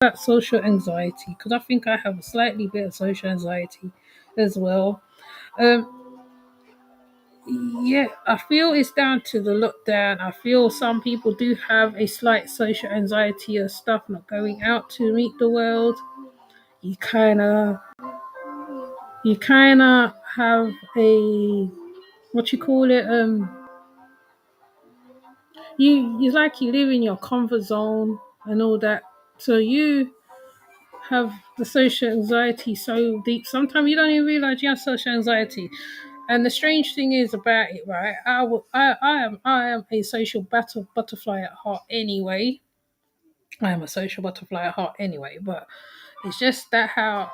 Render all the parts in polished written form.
about social anxiety because I think I have a slightly bit of social anxiety as well. Um, yeah, I feel it's down to the lockdown. I feel some people do have a slight social anxiety of stuff not going out to meet the world. You kind of, you kind of have a what you call it. You like you live in your comfort zone and all that. So you have the social anxiety so deep. Sometimes you don't even realize you have social anxiety. And the strange thing is about it, right? I am a social butterfly at heart anyway. I am a social butterfly at heart anyway. But it's just that how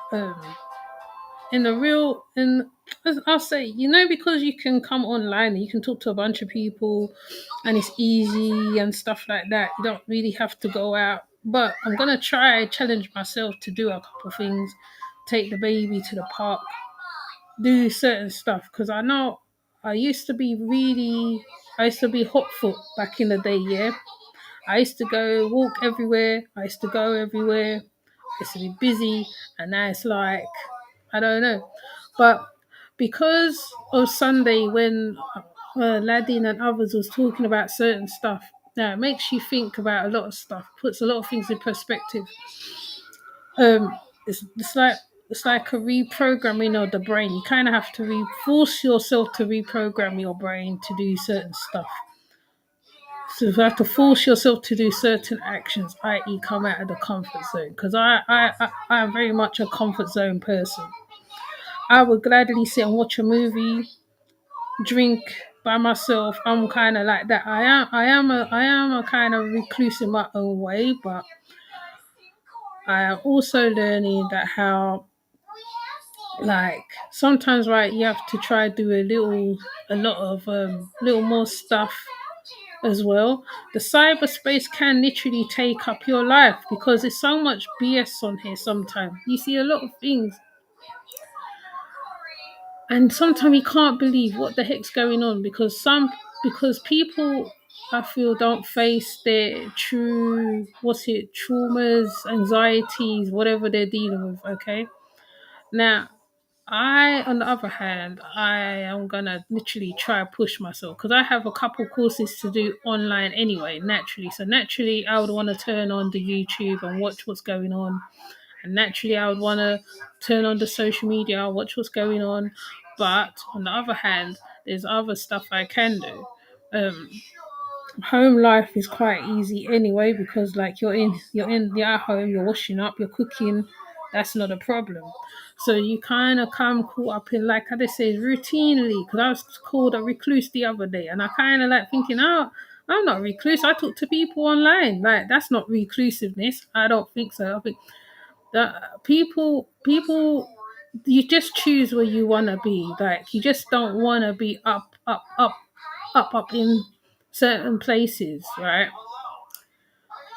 in the real in I'll say, because you can come online and you can talk to a bunch of people and it's easy and stuff like that. You don't really have to go out. But I'm gonna try challenge myself to do a couple things, take the baby to the park, do certain stuff because I know I used to be hot foot back in the day, yeah. I used to go walk everywhere, I used to go everywhere, I used to be busy, and now it's like I don't know. But because of Sunday when Ladin and others was talking about certain stuff, now it makes you think about a lot of stuff, puts a lot of things in perspective. Um, it's like a reprogramming of the brain. You kind of have to force yourself to reprogram your brain to do certain stuff. So you have to force yourself to do certain actions, i.e., come out of the comfort zone. Because I am very much a comfort zone person. I would gladly sit and watch a movie, drink by myself. I'm kind of like that. I am a kind of recluse in my own way, but I am also learning that how like sometimes right you have to try do a lot of little more stuff as well. The cyberspace can literally take up your life because there's so much BS on here sometimes. You see a lot of things and sometimes you can't believe what the heck's going on because people I feel don't face their true traumas, anxieties, whatever they're dealing with, okay? Now on the other hand, I am gonna literally try to push myself because I have a couple courses to do online anyway, naturally. So naturally, I would want to turn on the YouTube and watch what's going on, and naturally, I would want to turn on the social media, watch what's going on. But on the other hand, there's other stuff I can do. Um, Home life is quite easy anyway because like you're at home, you're washing up, you're cooking. That's not a problem. So you kind of come caught up in like how they say routinely. Because I was called a recluse the other day, and I kind of like thinking, oh, I'm not recluse. I talk to people online. Like that's not reclusiveness. I don't think so. I think that people you just choose where you want to be. Like you just don't want to be up in certain places, right?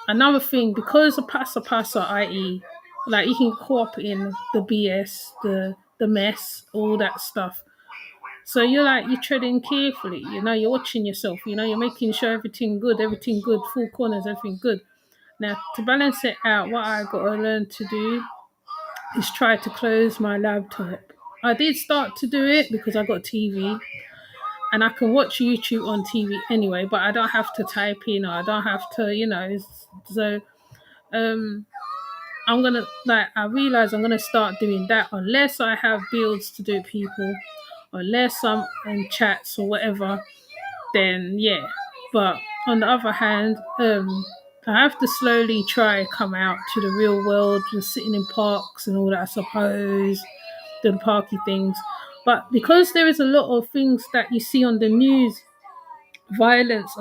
Another thing, because of pasa, i.e., like you can caught up in the BS, the mess, all that stuff. So you're treading carefully, you're watching yourself, you're making sure everything good, full corners, everything good. Now to balance it out, what I gotta learn to do is try to close my laptop. I did start to do it because I got TV and I can watch YouTube on TV anyway, but I don't have to type in or I don't have to, so um I realize I'm gonna start doing that unless I have builds to do people, unless I'm in chats or whatever, then yeah. But on the other hand, I have to slowly try come out to the real world, just sitting in parks and all that, I suppose, the parky things. But because there is a lot of things that you see on the news, violence,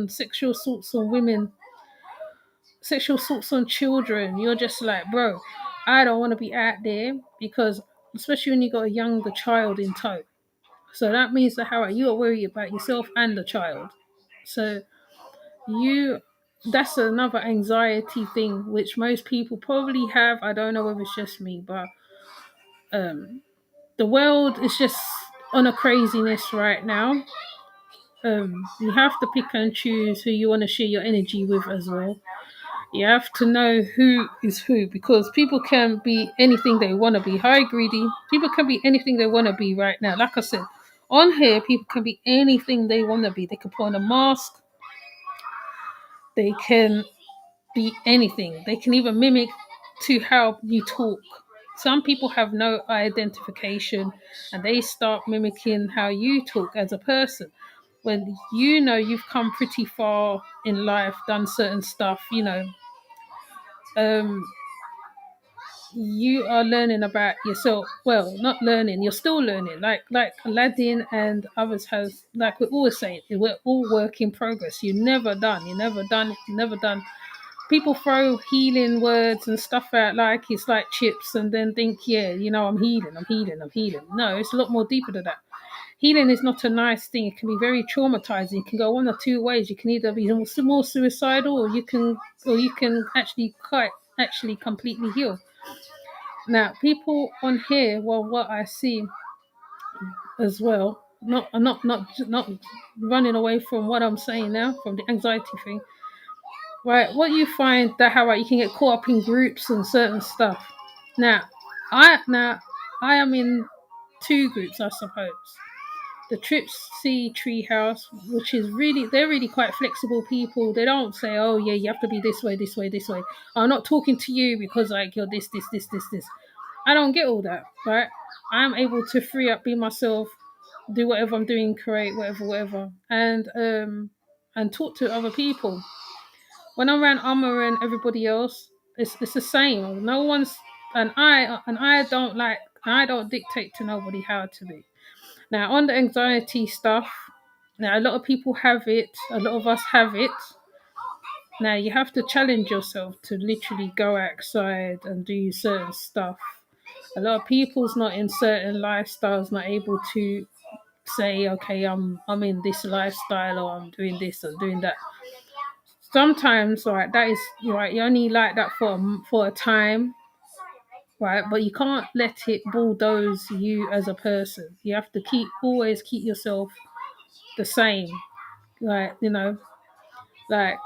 sexual assaults on women, sexual assaults on children, you're just like, bro, I don't want to be out there because, especially when you got a younger child in tow. So that means that how you are worried about yourself and the child. So you, that's another anxiety thing which most people probably have. I don't know whether it's just me, but um, the world is just on a craziness right now. You have to pick and choose who you want to share your energy with as well. You have to know who is who, because people can be anything they want to be. Hi, greedy. People can be anything they want to be right now. Like I said, on here, people can be anything they want to be. They can put on a mask. They can be anything. They can even mimic to how you talk. Some people have no identification and they start mimicking how you talk as a person. When you know you've come pretty far in life, done certain stuff, um, you are learning about yourself. Well, not learning, you're still learning. Like Aladdin and others has, like we always say, we're all work in progress. You're never done. You're never done. You're never done. People throw healing words and stuff out like it's like chips and then think, yeah, I'm healing, I'm healing, I'm healing. No, it's a lot more deeper than that. Healing is not a nice thing. It can be very traumatizing. It can go one or two ways. You can either be more suicidal, or you can actually completely heal. Now, people on here, well, what I see as well, not running away from what I'm saying now, from the anxiety thing, right? What you find that how you can get caught up in groups and certain stuff. Now, I am in two groups, I suppose. The Tripsy Treehouse, which is they're really quite flexible people. They don't say, oh yeah, you have to be this way, this way, this way. I'm not talking to you because like you're this. I don't get all that, right? I'm able to free up, be myself, do whatever I'm doing, create whatever, and talk to other people. When I'm around Amma and everybody else, it's the same. No one's I don't dictate to nobody how to be. Now on the anxiety stuff, now a lot of people have it, a lot of us have it. Now you have to challenge yourself to literally go outside and do certain stuff. A lot of people's not in certain lifestyles, not able to say, okay, I'm in this lifestyle or I'm doing this or doing that. Sometimes, right, that is right. You only like that for a time, right? But you can't let it bulldoze you as a person. You have to always keep yourself the same, like like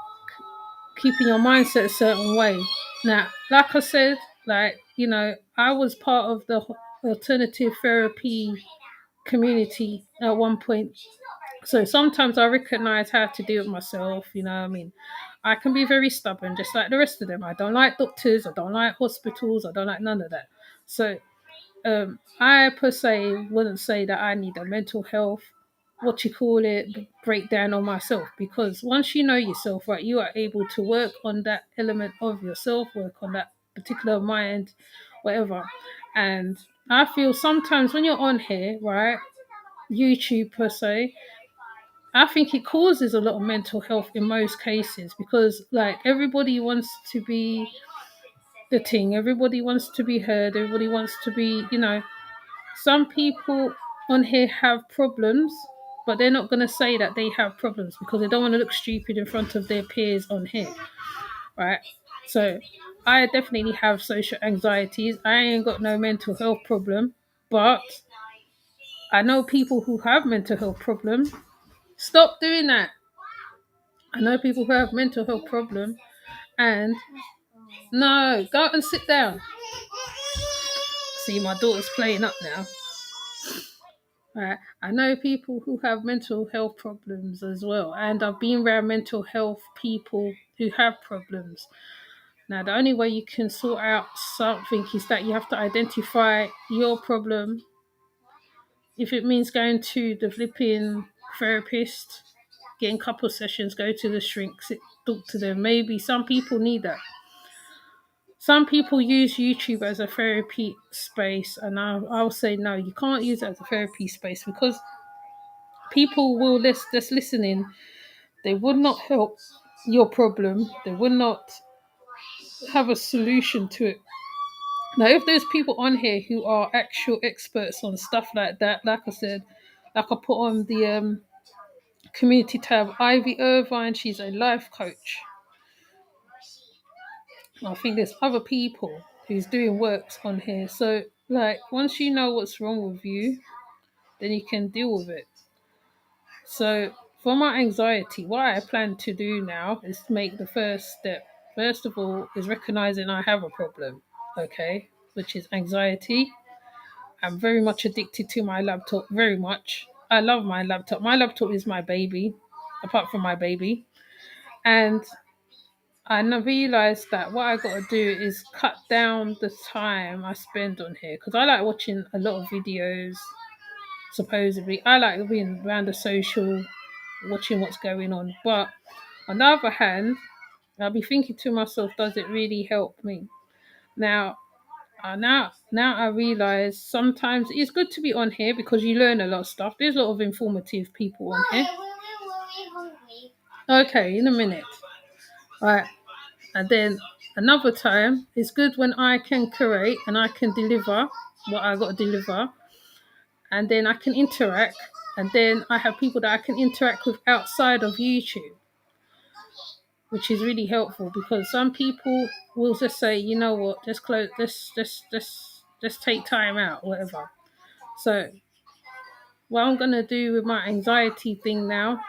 keeping your mindset a certain way. Now, like I said, I was part of the alternative therapy community at one point. So sometimes I recognize how to do it myself, you know what I mean? I can be very stubborn, just like the rest of them. I don't like doctors, I don't like hospitals, I don't like none of that. So I per se wouldn't say that I need a mental health, what you call it, breakdown on myself, because once you know yourself, right, you are able to work on that element of yourself, work on that particular mind, whatever. And I feel sometimes when you're on here, right, YouTube per se, I think it causes a lot of mental health in most cases, because like everybody wants to be the thing, everybody wants to be heard, everybody wants to be, some people on here have problems, but they're not going to say that they have problems because they don't want to look stupid in front of their peers on here, right? So I definitely have social anxieties. I ain't got no mental health problem, but I know people who have mental health problems. Stop doing that. I know people who have mental health problem, and no, go and sit down. See, my daughter's playing up now. Right. I know people who have mental health problems as well, and I've been around mental health people who have problems. Now, the only way you can sort out something is that you have to identify your problem. If it means going to the flipping therapist, getting couple sessions, go to the shrink, talk to them. Maybe some people need that. Some people use YouTube as a therapy space, and I'll say no, you can't use it as a therapy space, because people will just listening. They would not help your problem. They would not have a solution to it. Now, if there's people on here who are actual experts on stuff like that, like I said, like I put on the community tab, Ivy Irvine, she's a life coach. I think there's other people who's doing works on here. So, like, once you know what's wrong with you, then you can deal with it. So, for my anxiety, what I plan to do now is to make the first step. first of all, is recognizing I have a problem, okay, which is anxiety. I'm very much addicted to my laptop, very much. I love my laptop. My laptop is my baby, apart from my baby. And I realized that what I got to do is cut down the time I spend on here because I like watching a lot of videos. Supposedly, I like being around the social, watching what's going on. But on the other hand, I'll be thinking to myself, does it really help me? Now, now I realize sometimes it's good to be on here because you learn a lot of stuff. There's a lot of informative people on here. Okay, in a minute. Right. And then another time, it's good when I can create and I can deliver what I got to deliver, and then I can interact, and then I have people that I can interact with outside of YouTube, which is really helpful because some people will just say, you know what, just close, just take time out, whatever. So what I'm gonna do with my anxiety thing now,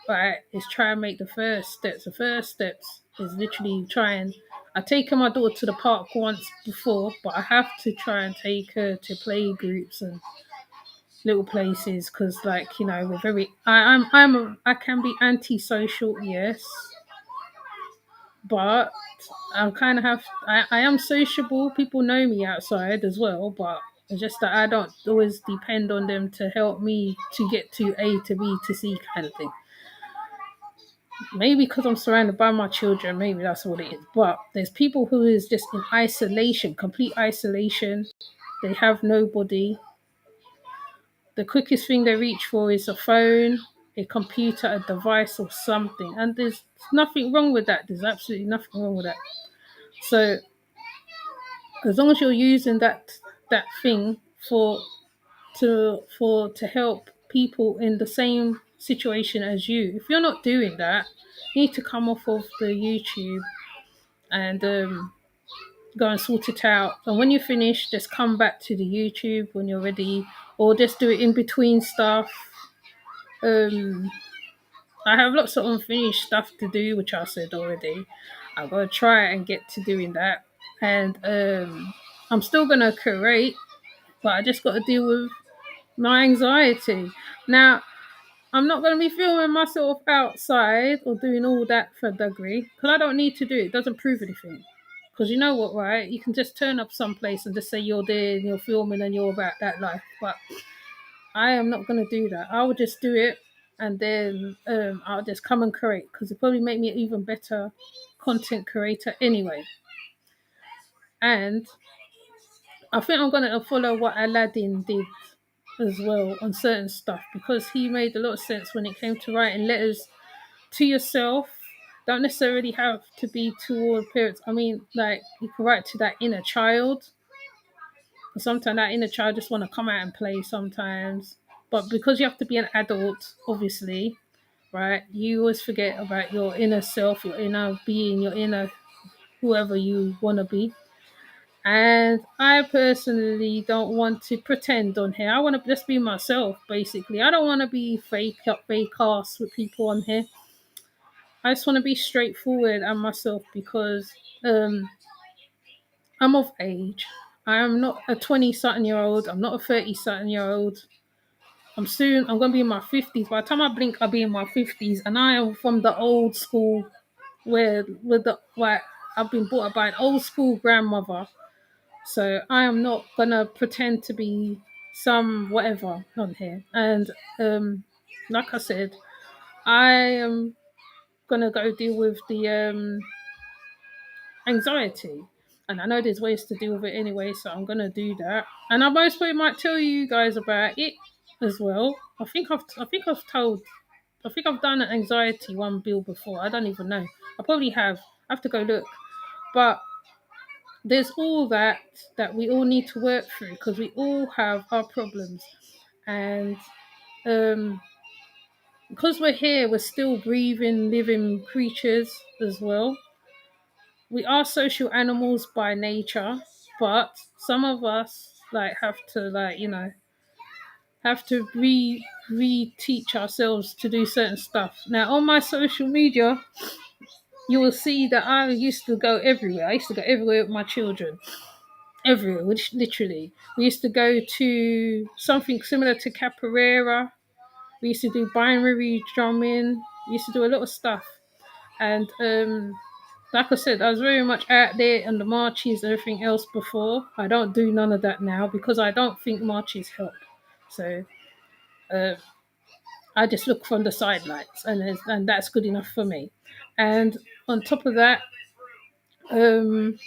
right, is try and make the first steps. The first steps is literally try and I've taken my daughter to the park once before, but I have to try and take her to play groups and little places because, like, you know, we're very. I can be antisocial, yes, but I'm kind of have. I am sociable. People know me outside as well, but it's just that I don't always depend on them to help me to get to A to B to C kind of thing. Maybe because I'm surrounded by my children, maybe that's what it is. But there's people who is just in isolation, complete isolation. They have nobody. The quickest thing they reach for is a phone, a computer, a device, or something. And there's nothing wrong with that. There's absolutely nothing wrong with that. So as long as you're using that thing to help people in the same situation as you, if you're not doing that, you need to come off of the YouTube and go and sort it out. And when you finish, just come back to the YouTube when you're ready, or just do it in between stuff. Um, I have lots of unfinished stuff to do, which I said already. I'm gonna try and get to doing that, and I'm still gonna create, but I just got to deal with my anxiety. Now, I'm not gonna be filming myself outside or doing all that for degree because I don't need to do it. It doesn't prove anything. Because you know what, right? You can just turn up someplace and just say you're there and you're filming and you're about that life. But I am not going to do that. I will just do it and then I'll just come and create because it probably make me an even better content creator anyway. And I think I'm going to follow what Aladdin did as well on certain stuff because he made a lot of sense when it came to writing letters to yourself. Don't necessarily have to be toward parents. I mean, like you can write to that inner child. Sometimes that inner child just want to come out and play sometimes. But because you have to be an adult, obviously, right? You always forget about your inner self, your inner being, your inner whoever you want to be. And I personally don't want to pretend on here. I want to just be myself, basically. I don't want to be fake ass with people on here. I just want to be straightforward and myself because I'm of age. I am not a 20 something year old. I'm not a 30 something year old. I'm going to be in my 50s. By the time I blink, I'll be in my 50s. And I am from the old school where I've been brought up by an old school grandmother. So I am not going to pretend to be some whatever on here. And like I said, I am going to go deal with the anxiety. And I know there's ways to deal with it anyway, so I'm gonna do that. And I most probably might tell you guys about it as well. I think I've done an anxiety one bill before. I don't even know. I probably have. I have to go look. But there's all that we all need to work through because we all have our problems. And um because we're here, we're still breathing, living creatures as well. We are social animals by nature, but some of us like have to have to re teach ourselves to do certain stuff. Now on my social media, you will see that I used to go everywhere. I used to go everywhere with my children, everywhere, which literally. We used to go to something similar to capoeira. We used to do binary drumming. We used to do a lot of stuff. And like I said, I was very much out there on the marches and everything else before. I don't do none of that now because I don't think marches help. So uh, I just look from the sidelines, and that's good enough for me. And on top of that, um,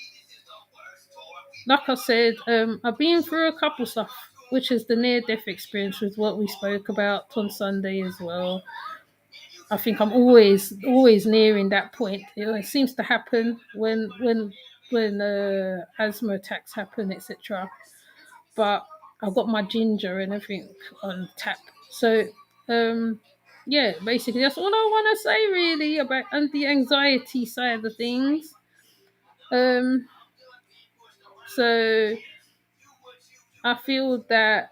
like I said, I've been through a couple stuff, which is the near death experience with what we spoke about on Sunday as well. I think I'm always nearing that point. It seems to happen when asthma attacks happen, etc. But I've got my ginger and everything on tap. So yeah, basically that's all I want to say really about and the anxiety side of things. Um, so I feel that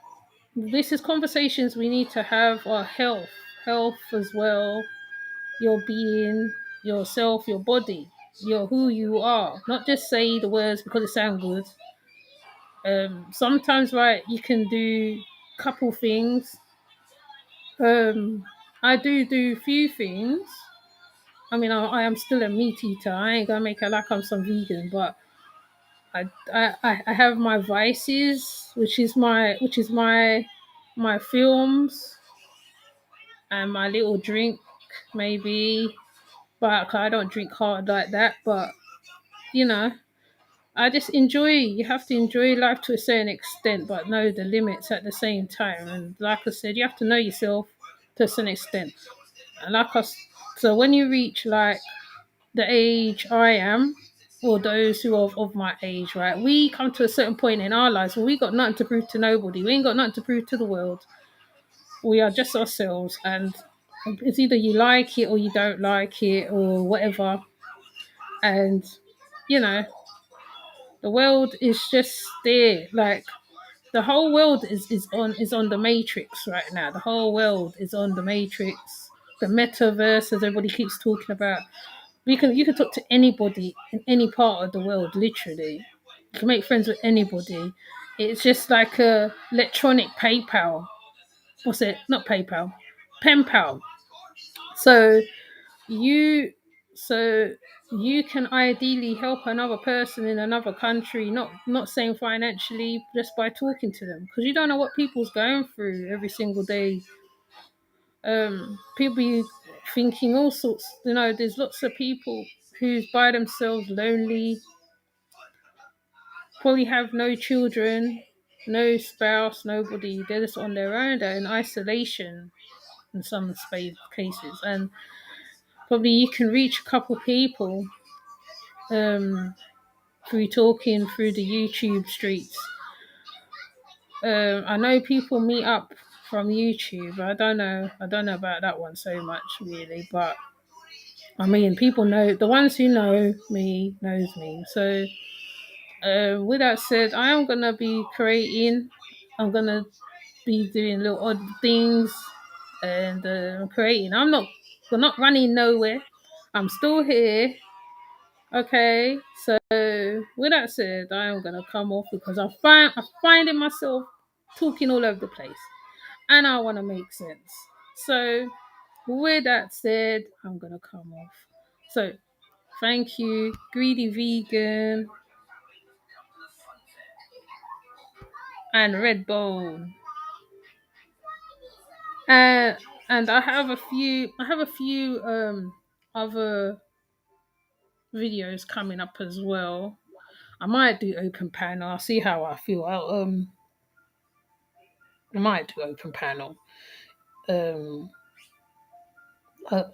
this is conversations we need to have our health as well, your being, yourself, your body, your who you are. Not just say the words because it sound good. Sometimes, right, you can do couple things. I do few things. I mean, I am still a meat eater. I ain't gonna make it like I'm some vegan, but I have my vices, which is my films and my little drink maybe, but I don't drink hard like that. But you know, I just enjoy. You have to enjoy life to a certain extent, but know the limits at the same time. And like I said, you have to know yourself to a certain extent. And so when you reach like the age I am, or those who are of my age, right, we come to a certain point in our lives where we got nothing to prove to nobody. We ain't got nothing to prove to the world. We are just ourselves, and it's either you like it or you don't like it or whatever. And you know, the world is just there. Like the whole world is on the matrix right now. The whole world is on the matrix. The metaverse, as everybody keeps talking about. You can talk to anybody in any part of the world, literally. You can make friends with anybody. It's just like a electronic PayPal. What's it? Not PayPal. Pen pal. So you so you can ideally help another person in another country, not saying financially, just by talking to them, because you don't know what people's going through every single day. People be thinking all sorts. There's lots of people who's by themselves, lonely, probably have no children, no spouse, nobody. They're just on their own. They're in isolation in some cases, and probably you can reach a couple people through talking through the YouTube streets. I know people meet up from YouTube. I don't know. I don't know about that one so much really, but I mean, people know, the ones who know me knows me. So, with that said, I am gonna be creating. I'm gonna be doing little odd things and creating. We're not running nowhere. I'm still here. Okay. So, with that said, I am gonna come off because I'm finding myself talking all over the place, and I want to make sense. So, with that said, I'm gonna come off. So, thank you, Greedy Vegan and Redbone. Uh, and I have a few other videos coming up as well. I might do open panel. I'll see how I feel. I might do open panel. Um,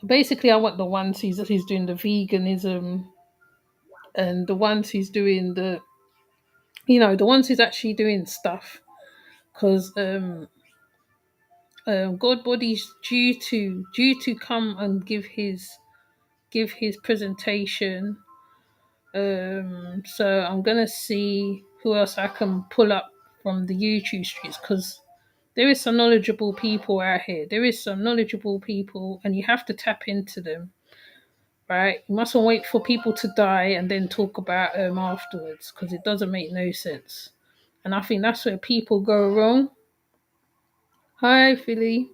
Basically, I want the ones he's doing the veganism, and the ones he's doing the ones who's actually doing stuff, because God Body's due to come and give his presentation. So I'm gonna see who else I can pull up from the YouTube streets, because there is some knowledgeable people out here. There is some knowledgeable people, and you have to tap into them. right? You mustn't wait for people to die and then talk about them afterwards because it doesn't make no sense. And I think that's where people go wrong. Hi, Philly.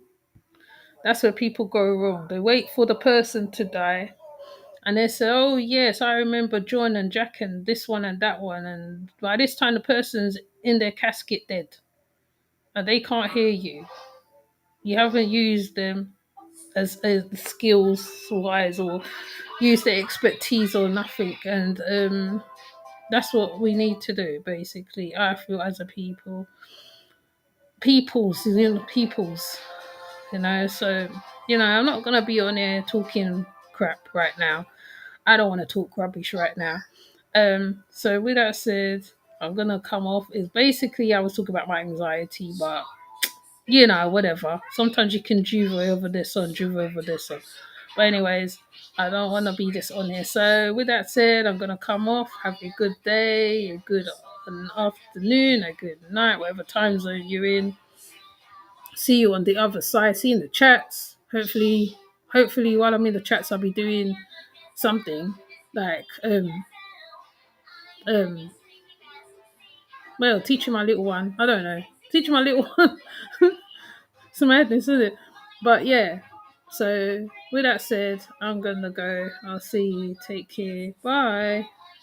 That's where people go wrong. They wait for the person to die and they say, oh, yes, I remember John and Jack and this one and that one. And by this time, the person's in their casket dead and they can't hear you. You haven't used them as skills wise or used their expertise or nothing. And that's what we need to do, basically. I feel as a peoples, So, I'm not gonna be on here talking crap right now. I don't want to talk rubbish right now. So with that said, I'm gonna come off. Is basically I was talking about my anxiety, but whatever. Sometimes you can juve over this one, juve over this one. But anyways, I don't want to be this on here. So with that said, I'm gonna come off. Have a good day, a good afternoon, a good night, whatever time zone you're in. See you on the other side. See you in the chats. Hopefully, while I'm in the chats, I'll be doing something like um well, teaching my little one. I don't know, teaching my little one some madness, isn't it? But yeah. So with that said, I'm gonna go. I'll see you. Take care. Bye.